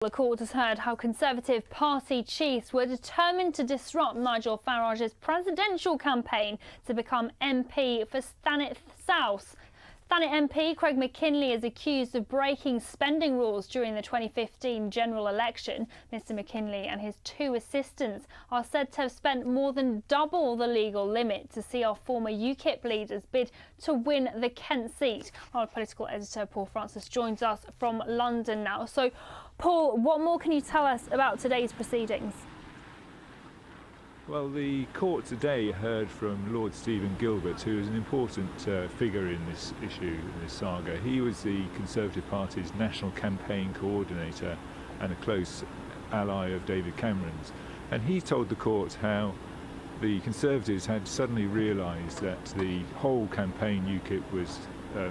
The court has heard how Conservative Party chiefs were determined to disrupt Nigel Farage's presidential campaign to become MP for Thanet South. Thanet MP Craig MacKinlay is accused of breaking spending rules during the 2015 general election. Mr MacKinlay and his two assistants are said to have spent more than double the legal limit to see our former UKIP leaders bid to win the Kent seat. Our political editor Paul Francis joins us from London now. So, Paul, what more can you tell us about today's proceedings? Well, the court today heard from Lord Stephen Gilbert, who is an important figure in this issue, in this saga. He was the Conservative Party's national campaign coordinator and a close ally of David Cameron's. And he told the court how the Conservatives had suddenly realised that the whole campaign UKIP was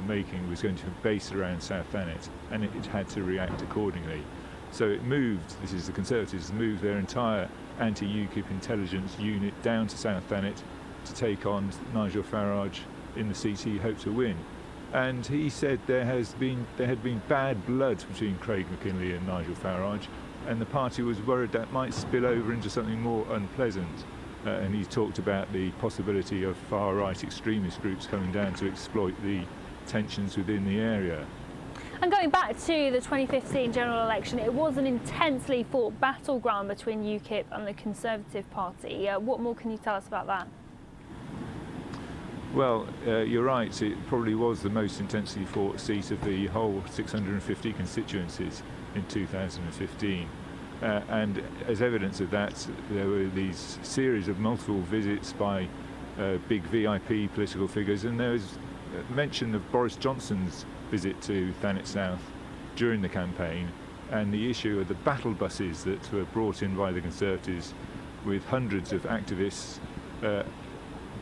making was going to be based around South Thanet, and it had to react accordingly. So it moved, this is the Conservatives, moved their entire anti-UKIP intelligence unit down to South Thanet to take on Nigel Farage in the seat he hoped to win. And he said there had been bad blood between Craig MacKinlay and Nigel Farage, and the party was worried that might spill over into something more unpleasant. And he talked about the possibility of far-right extremist groups coming down to exploit the tensions within the area. And going back to the 2015 general election, it was an intensely fought battleground between UKIP and the Conservative Party. What more can you tell us about that? Well, you're right, it probably was the most intensely fought seat of the whole 650 constituencies in 2015. And as evidence of that, there were these series of multiple visits by big VIP political figures, and there was mention of Boris Johnson's visit to Thanet South during the campaign, and the issue of the battle buses that were brought in by the Conservatives with hundreds of activists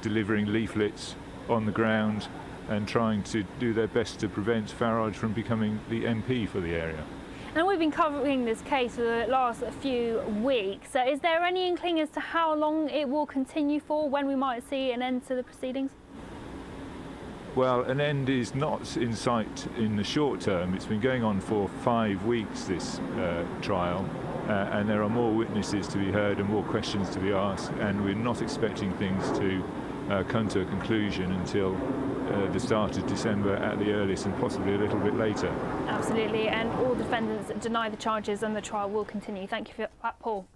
delivering leaflets on the ground and trying to do their best to prevent Farage from becoming the MP for the area. And we've been covering this case for the last few weeks. Is there any inkling as to how long it will continue for, when we might see an end to the proceedings? Well, an end is not in sight in the short term. It's been going on for 5 weeks, this trial, and there are more witnesses to be heard and more questions to be asked, and we're not expecting things to come to a conclusion until the start of December at the earliest, and possibly a little bit later. Absolutely, and all defendants deny the charges and the trial will continue. Thank you for that, Paul.